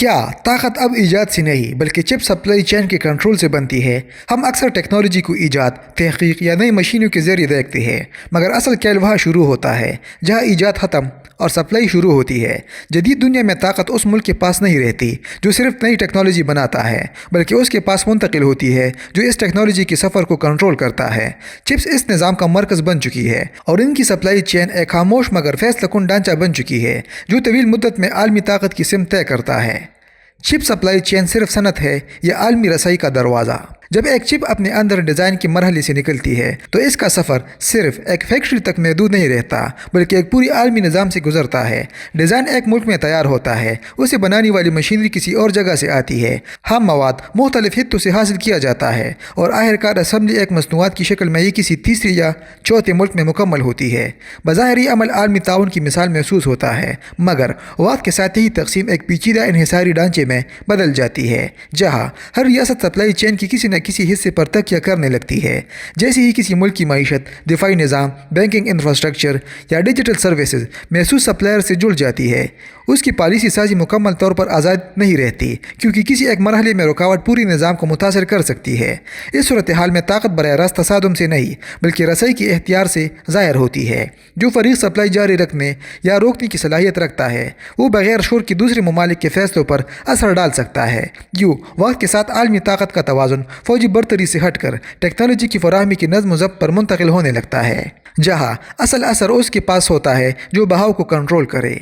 کیا طاقت اب ایجاد سے نہیں بلکہ چپ سپلائی چین کے کنٹرول سے بنتی ہے؟ ہم اکثر ٹیکنالوجی کو ایجاد، تحقیق یا نئی مشینوں کے ذریعے دیکھتے ہیں، مگر اصل کھیل وہاں شروع ہوتا ہے جہاں ایجاد ختم اور سپلائی شروع ہوتی ہے۔ جدید دنیا میں طاقت اس ملک کے پاس نہیں رہتی جو صرف نئی ٹیکنالوجی بناتا ہے، بلکہ اس کے پاس منتقل ہوتی ہے جو اس ٹیکنالوجی کے سفر کو کنٹرول کرتا ہے۔ چپس اس نظام کا مرکز بن چکی ہے اور ان کی سپلائی چین ایک خاموش مگر فیصلہ کن ڈھانچہ بن چکی ہے جو طویل مدت میں عالمی طاقت کی سمت طے کرتا ہے۔ چپ سپلائی چین صرف صنعت ہے یا عالمی رسائی کا دروازہ؟ جب ایک چپ اپنے اندر ڈیزائن کے مرحلے سے نکلتی ہے تو اس کا سفر صرف ایک فیکٹری تک محدود نہیں رہتا بلکہ ایک پوری عالمی نظام سے گزرتا ہے۔ ڈیزائن ایک ملک میں تیار ہوتا ہے، اسے بنانے والی مشینری کسی اور جگہ سے آتی ہے، ہم مواد مختلف خطوں سے حاصل کیا جاتا ہے اور آخرکار اسمبلی ایک مصنوعات کی شکل میں یہ کسی تیسری یا چوتھے ملک میں مکمل ہوتی ہے۔ بظاہر یہ عمل عالمی تعاون کی مثال محسوس ہوتا ہے، مگر وقت کے ساتھ ہی تقسیم ایک پیچیدہ انحصاری ڈھانچے میں بدل جاتی ہے جہاں ہر ریاست سپلائی چین کی کسی نہ کسی حصے پر تکیہ کرنے لگتی ہے۔ جیسے ہی کسی ملک کی معیشت، دفاعی نظام، بینکنگ انفراسٹرکچر یا ڈیجیٹل سروسز محسوس سپلائر سے جڑ جاتی ہے، اس کی پالیسی سازی مکمل طور پر آزاد نہیں رہتی کیونکہ کسی ایک مرحلے میں رکاوٹ پوری نظام کو متاثر کر سکتی ہے۔ اس صورتحال میں طاقت براہ راست تصادم سے نہیں بلکہ رسائی کے اختیار سے ظاہر ہوتی ہے۔ جو فریق سپلائی جاری رکھنے یا روکنے کی صلاحیت رکھتا ہے وہ بغیر شور کے دوسرے ممالک کے فیصلوں پر اثر ڈال سکتا ہے۔ یوں وقت کے ساتھ عالمی طاقت کا توازن فوجی برتری سے ہٹ کر ٹیکنالوجی کی فراہمی کی نظم و ضبط پر منتقل ہونے لگتا ہے، جہاں اصل اثر اس کے پاس ہوتا ہے جو بہاؤ کو کنٹرول کرے۔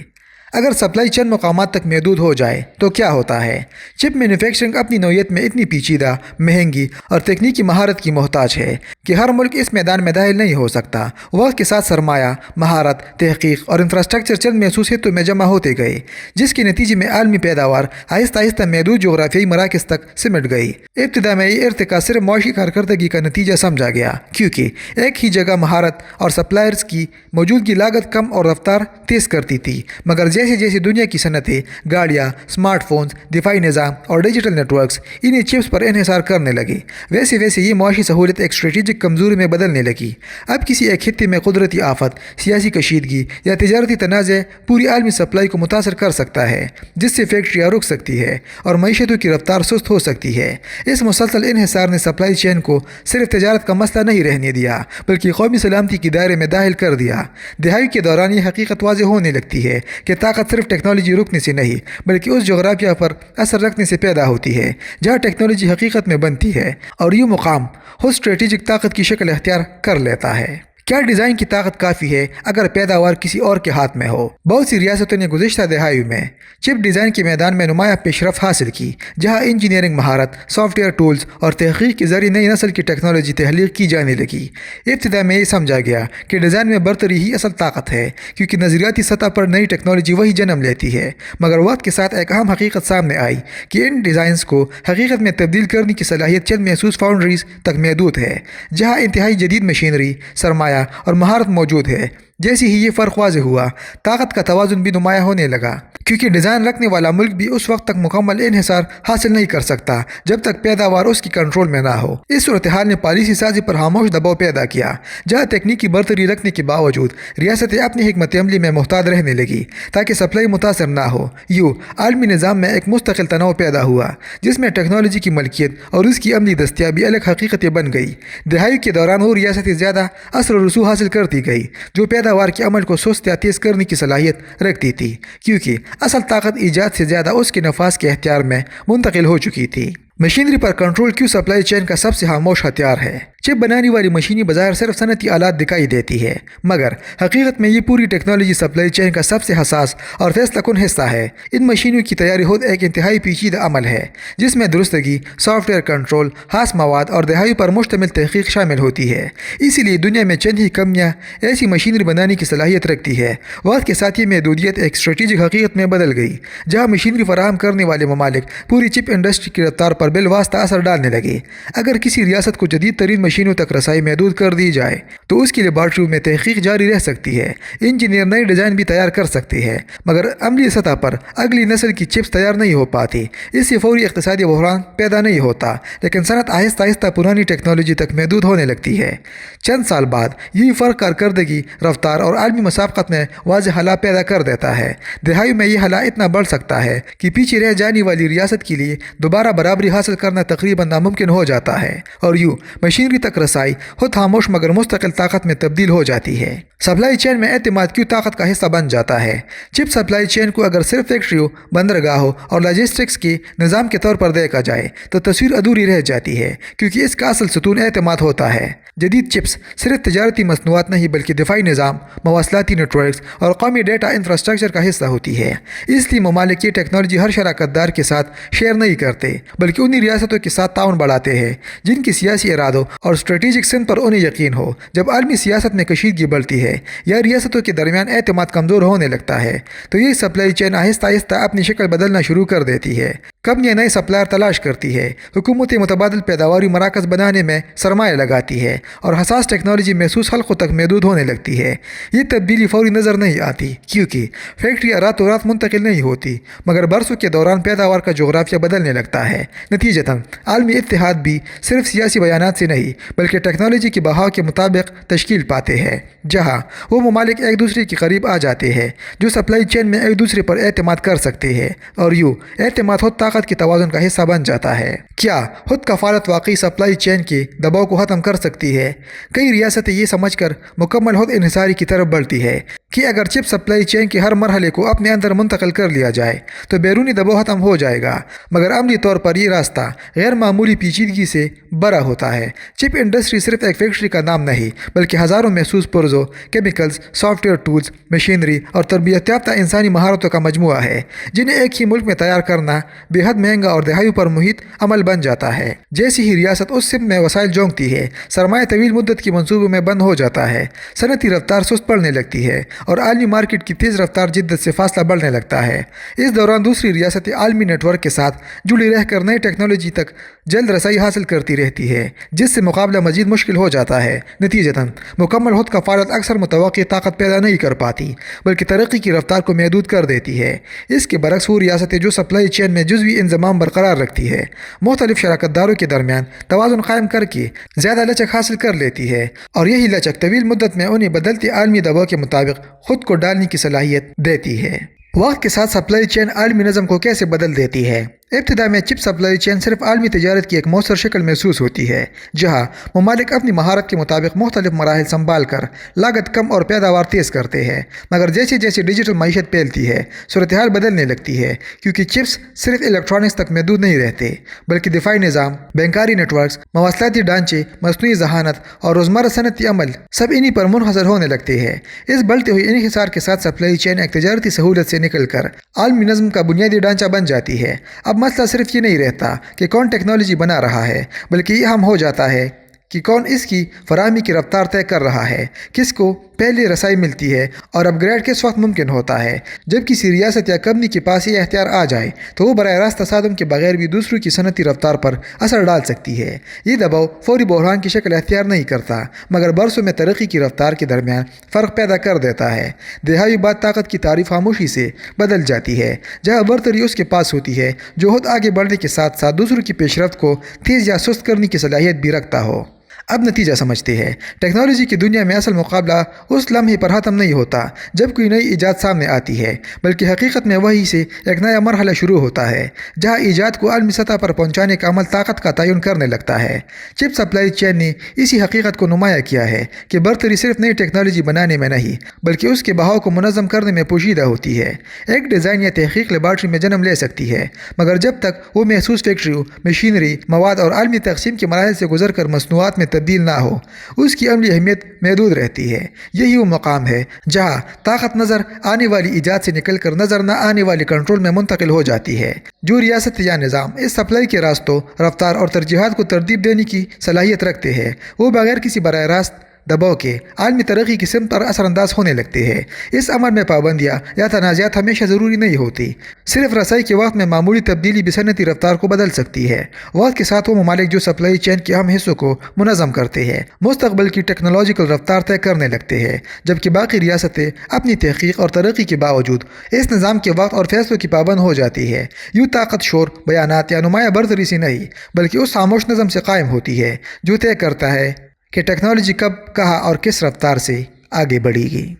اگر سپلائی چند مقامات تک محدود ہو جائے تو کیا ہوتا ہے؟ چپ مینوفیکچرنگ اپنی نوعیت میں اتنی پیچیدہ، مہنگی اور تکنیکی مہارت کی محتاج ہے کہ ہر ملک اس میدان میں داخل نہیں ہو سکتا۔ وقت کے ساتھ سرمایہ، مہارت، تحقیق اور انفراسٹرکچر چند محسوس حصوں میں جمع ہوتے گئے، جس کے نتیجے میں عالمی پیداوار آہستہ آہستہ محدود جغرافیائی مراکز تک سمٹ گئی۔ ابتدا میں یہ ارتقاء صرف معاشی کارکردگی کا نتیجہ سمجھا گیا کیونکہ ایک ہی جگہ مہارت اور سپلائرز کی موجودگی لاگت کم اور رفتار تیز کرتی تھی، مگر جیسے جیسے دنیا کی صنعتیں، گاڑیاں، اسمارٹ فونز، دفاعی نظام اور ڈیجیٹل نیٹ ورکس انہیں چپس پر انحصار کرنے لگے، ویسے ویسے یہ معاشی سہولت ایک اسٹریٹجک کمزوری میں بدلنے لگی۔ اب کسی ایک خطے میں قدرتی آفت، سیاسی کشیدگی یا تجارتی تنازع پوری عالمی سپلائی کو متاثر کر سکتا ہے، جس سے فیکٹریاں رک سکتی ہے اور معیشتوں کی رفتار سست ہو سکتی ہے۔ اس مسلسل انحصار نے سپلائی چین کو صرف تجارت کا مسئلہ نہیں رہنے دیا بلکہ قومی سلامتی کے دائرے میں داخل کر دیا۔ دہائی کے دوران یہ حقیقت واضح ہونے لگتی ہے کہ طاقت صرف ٹیکنالوجی رکنے سے نہیں بلکہ اس جغرافیہ پر اثر رکھنے سے پیدا ہوتی ہے جہاں ٹیکنالوجی حقیقت میں بنتی ہے، اور یہ مقام خود اسٹریٹجک طاقت کی شکل اختیار کر لیتا ہے۔ کیا ڈیزائن کی طاقت کافی ہے اگر پیداوار کسی اور کے ہاتھ میں ہو؟ بہت سی ریاستوں نے گزشتہ دہائیوں میں چپ ڈیزائن کے میدان میں نمایاں پیش رفت حاصل کی، جہاں انجینئرنگ مہارت، سافٹ ویئر ٹولز اور تحقیق کے ذریعے نئی نسل کی ٹیکنالوجی تخلیق کی جانے لگی۔ ابتدا میں یہ سمجھا گیا کہ ڈیزائن میں برتری ہی اصل طاقت ہے کیونکہ نظریاتی سطح پر نئی ٹیکنالوجی وہی جنم لیتی ہے، مگر وقت کے ساتھ ایک اہم حقیقت سامنے آئی کہ ان ڈیزائنز کو حقیقت میں تبدیل کرنے کی صلاحیت چند محسوس فاؤنڈریز تک محدود ہے جہاں انتہائی جدید مشینری، سرمایہ اور مہارت موجود ہے۔ جیسے ہی یہ فرق واضح ہوا، طاقت کا توازن بھی نمایاں ہونے لگا کیونکہ ڈیزائن رکھنے والا ملک بھی اس وقت تک مکمل انحصار حاصل نہیں کر سکتا جب تک پیداوار اس کی کنٹرول میں نہ ہو۔ اس صورتحال نے پالیسی سازی پر خاموش دباؤ پیدا کیا جہاں تکنیکی برتری رکھنے کے باوجود ریاستیں اپنی حکمت عملی میں محتاط رہنے لگی تاکہ سپلائی متاثر نہ ہو۔ یوں عالمی نظام میں ایک مستقل تنوع پیدا ہوا جس میں ٹیکنالوجی کی ملکیت اور اس کی عملی دستیابی الگ حقیقتیں بن گئی۔ دہائی کے دوران وہ ریاستیں زیادہ اثر و رسوخ حاصل کرتی گئی جو پیداوار کے عمل کو سست یا تیز کرنے کی صلاحیت رکھتی تھی کیونکہ اصل طاقت ایجاد سے زیادہ اس کے نفاذ کے اختیار میں منتقل ہو چکی تھی۔ مشینری پر کنٹرول کیوں سپلائی چین کا سب سے خاموش ہتھیار ہے؟ چپ بنانے والی مشینی بظاہر صرف صنعتی آلات دکھائی دیتی ہے، مگر حقیقت میں یہ پوری ٹیکنالوجی سپلائی چین کا سب سے حساس اور فیصلہ کن حصہ ہے۔ ان مشینوں کی تیاری خود ایک انتہائی پیچیدہ عمل ہے جس میں درستگی، سافٹ ویئر کنٹرول، خاص مواد اور دہائیوں پر مشتمل تحقیق شامل ہوتی ہے۔ اسی لیے دنیا میں چند ہی کمپنیاں ایسی مشینری بنانے کی صلاحیت رکھتی ہے۔ وقت کے ساتھ یہ محدودیت ایک اسٹریٹجک حقیقت میں بدل گئی جہاں مشینری فراہم کرنے والے ممالک پوری چپ انڈسٹری کی رفتار پر پر بالواسطہ اثر ڈالنے لگے۔ اگر کسی ریاست کو جدید ترین مشینوں تک رسائی محدود کر دی جائے تو اس کی لیبارٹریوں میں تحقیق جاری رہ سکتی ہے، انجینئر نئے ڈیزائن بھی تیار کر سکتے ہیں، مگر عملی سطح پر اگلی نسل کی چپس تیار نہیں ہو پاتی۔ اس سے فوری اقتصادی بحران پیدا نہیں ہوتا، لیکن صنعت آہستہ آہستہ پرانی ٹیکنالوجی تک محدود ہونے لگتی ہے۔ چند سال بعد یہی فرق کارکردگی، رفتار اور عالمی مسابقت میں واضح خلا پیدا کر دیتا ہے۔ دہائیوں میں یہ خلا اتنا بڑھ سکتا ہے کہ پیچھے رہ جانے والی ریاست کے لیے دوبارہ برابری حاصل کرنا تقریباً ناممکن ہو جاتا ہے، اور یوں مشینری تک رسائی خود خاموش مگر مستقل طاقت میں تبدیل ہو جاتی ہے۔ سپلائی چین میں اعتماد کیوں طاقت کا حصہ بن جاتا ہے؟ چپ سپلائی چین کو اگر صرف فیکٹریوں، بندرگاہوں اور لاجسٹکس کے نظام کے طور پر دیکھا جائے تو تصویر ادھوری رہ جاتی ہے، کیونکہ اس کا اصل ستون اعتماد ہوتا ہے۔ جدید چپس صرف تجارتی مصنوعات نہیں بلکہ دفاعی نظام، مواصلاتی نیٹ ورکس اور قومی ڈیٹا انفراسٹرکچر کا حصہ ہوتی ہے۔ اس لیے ممالک یہ ٹیکنالوجی ہر شراکت دار کے ساتھ شیئر نہیں کرتے، بلکہ انہی ریاستوں کے ساتھ تعاون بڑھاتے ہیں جن کی سیاسی ارادوں اور اسٹریٹجک سمت پر انہیں یقین ہو۔ جب عالمی سیاست میں کشیدگی بڑھتی ہے یا ریاستوں کے درمیان اعتماد کمزور ہونے لگتا ہے تو یہ سپلائی چین آہستہ آہستہ اپنی شکل بدلنا شروع کر دیتی ہے۔ کمپنیاں نئے سپلائر تلاش کرتی ہے، حکومتیں متبادل پیداواری مراکز بنانے میں سرمایہ لگاتی ہے، اور حساس ٹیکنالوجی محسوس حلقوں تک محدود ہونے لگتی ہے۔ یہ تبدیلی فوری نظر نہیں آتی، کیونکہ فیکٹریاں راتوں رات منتقل نہیں ہوتی، مگر برسوں کے دوران پیداوار کا جغرافیہ بدلنے لگتا ہے۔ نتیجتاً عالمی اتحاد بھی صرف سیاسی بیانات سے نہیں بلکہ ٹیکنالوجی کے بہاؤ کے مطابق تشکیل پاتے ہیں، جہاں وہ ممالک ایک دوسرے کے قریب آ جاتے ہیں جو سپلائی چین میں ایک دوسرے پر اعتماد کر سکتے ہیں، اور یوں اعتماد خود طاقت کے توازن کا حصہ بن جاتا ہے۔ کیا خود کفالت واقعی سپلائی چین کے دباؤ کو ختم کر سکتی ہے؟ کئی ریاستیں یہ سمجھ کر مکمل خود انحصاری کی طرف بڑھتی ہے کہ اگر چپ سپلائی چین کے ہر مرحلے کو اپنے اندر منتقل کر لیا جائے تو بیرونی دباؤ ختم ہو جائے گا، مگر عملی طور پر یہ راستہ غیر معمولی پیچیدگی سے بھرا ہوتا ہے۔ چپ انڈسٹری صرف ایک فیکٹری کا نام نہیں بلکہ ہزاروں محسوس پرزوں، chemicals, software tools, machinery اور تربیت یافتہ انسانی مہارتوں کا مجموعہ ہے جنہیں ایک ہی ملک میں تیار کرنا بے حد مہنگا اور دہائیوں پر محیط عمل بن جاتا ہے۔ جیسی ہی ریاست اس سمت میں وسائل جونگتی ہے، سرمایہ طویل مدت کی منصوبوں میں بند ہو جاتا ہے، صنعتی رفتار سست پڑنے لگتی ہے اور عالمی مارکیٹ کی تیز رفتار جدت سے فاصلہ بڑھنے لگتا ہے۔ اس دوران دوسری ریاستیں عالمی نیٹ ورک کے ساتھ جڑی رہ کر نئی ٹیکنالوجی تک جلد رسائی حاصل کرتی رہتی ہے، جس سے مقابلہ مزید مشکل ہو جاتا ہے۔ نتیجتاً مکمل خود کفالت اکثر متوقع طاقت پیدا نہیں کر پاتی بلکہ ترقی کی رفتار کو محدود کر دیتی ہے۔ اس کے برعکس وہ ریاستیں جو سپلائی چین میں جزوی انضمام برقرار رکھتی ہے، مختلف شراکت داروں کے درمیان توازن قائم کر کے زیادہ لچک حاصل کر لیتی ہے، اور یہی لچک طویل مدت میں انہیں بدلتے عالمی دباؤ کے مطابق خود کو ڈالنے کی صلاحیت دیتی ہے۔ وقت کے ساتھ سپلائی چین عالمی نظم کو کیسے بدل دیتی ہے؟ ابتدا میں چپ سپلائی چین صرف عالمی تجارت کی ایک مؤثر شکل محسوس ہوتی ہے، جہاں ممالک اپنی مہارت کے مطابق مختلف مراحل سنبھال کر لاگت کم اور پیداوار تیز کرتے ہیں۔ مگر جیسے جیسے ڈیجیٹل معیشت پھیلتی ہے، صورتحال بدلنے لگتی ہے، کیونکہ چپس صرف الیکٹرانکس تک محدود نہیں رہتے بلکہ دفاعی نظام، بینکاری نیٹ ورکس، مواصلاتی ڈھانچے، مصنوعی ذہانت اور روزمرہ صنعتی عمل سب انہی پر منحصر ہونے لگتے ہیں۔ اس بڑھتے ہوئے انحصار کے ساتھ سپلائی چین ایک تجارتی سہولت سے نکل کر عالمی نظم کا بنیادی ڈھانچہ بن جاتی ہے۔ اب مسئلہ صرف یہ نہیں رہتا کہ کون ٹیکنالوجی بنا رہا ہے، بلکہ یہ اہم ہو جاتا ہے کہ کون اس کی فراہمی کی رفتار طے کر رہا ہے، کس کو پہلے رسائی ملتی ہے اور اپ گریڈ کس وقت ممکن ہوتا ہے۔ جب کسی ریاست یا کمپنی کے پاس یہ اختیار آ جائے تو وہ براہ راست تصادم کے بغیر بھی دوسروں کی صنعتی رفتار پر اثر ڈال سکتی ہے۔ یہ دباؤ فوری بحران کی شکل اختیار نہیں کرتا، مگر برسوں میں ترقی کی رفتار کے درمیان فرق پیدا کر دیتا ہے۔ دہائی بعد طاقت کی تعریف خاموشی سے بدل جاتی ہے، جہاں برتری اس کے پاس ہوتی ہے جو خود آگے بڑھنے کے ساتھ ساتھ دوسروں کی پیش رفت کو تیز یا سست کرنے کی صلاحیت بھی رکھتا ہو۔ اب نتیجہ سمجھتے ہیں، ٹیکنالوجی کی دنیا میں اصل مقابلہ اس لمحے پر ختم نہیں ہوتا جب کوئی نئی ایجاد سامنے آتی ہے، بلکہ حقیقت میں وہی سے ایک نیا مرحلہ شروع ہوتا ہے جہاں ایجاد کو عالمی سطح پر پہنچانے کا عمل طاقت کا تعین کرنے لگتا ہے۔ چپ سپلائی چین نے اسی حقیقت کو نمایاں کیا ہے کہ برتری صرف نئی ٹیکنالوجی بنانے میں نہیں بلکہ اس کے بہاؤ کو منظم کرنے میں پوشیدہ ہوتی ہے۔ ایک ڈیزائن یا تحقیق لیبارٹری میں جنم لے سکتی ہے، مگر جب تک وہ محسوس فیکٹریوں، مشینری، مواد اور عالمی تقسیم کے مراحل سے گزر کر مصنوعات میں تبدیل نہ ہو، اس کی عملی اہمیت محدود رہتی ہے۔ یہی وہ مقام ہے جہاں طاقت نظر آنے والی ایجاد سے نکل کر نظر نہ آنے والی کنٹرول میں منتقل ہو جاتی ہے۔ جو ریاست یا نظام اس سپلائی کے راستوں، رفتار اور ترجیحات کو ترتیب دینے کی صلاحیت رکھتے ہیں، وہ بغیر کسی براہ راست دباؤ کے عالمی ترقی کی سمت پر اثر انداز ہونے لگتے ہیں۔ اس عمل میں پابندیاں یا تنازعات ہمیشہ ضروری نہیں ہوتی، صرف رسائی کے وقت میں معمولی تبدیلی بھی صنعتی رفتار کو بدل سکتی ہے۔ وقت کے ساتھ وہ ممالک جو سپلائی چین کے اہم حصوں کو منظم کرتے ہیں مستقبل کی ٹیکنالوجیکل رفتار طے کرنے لگتے ہیں، جبکہ باقی ریاستیں اپنی تحقیق اور ترقی کے باوجود اس نظام کے وقت اور فیصلوں کی پابند ہو جاتی ہے۔ یوں طاقت شور، بیانات یا نمایاں برتری سے نہیں بلکہ اس خاموش نظم سے قائم ہوتی ہے جو طے کرتا ہے کہ ٹیکنالوجی کب، کہاں اور کس رفتار سے آگے بڑھے گی۔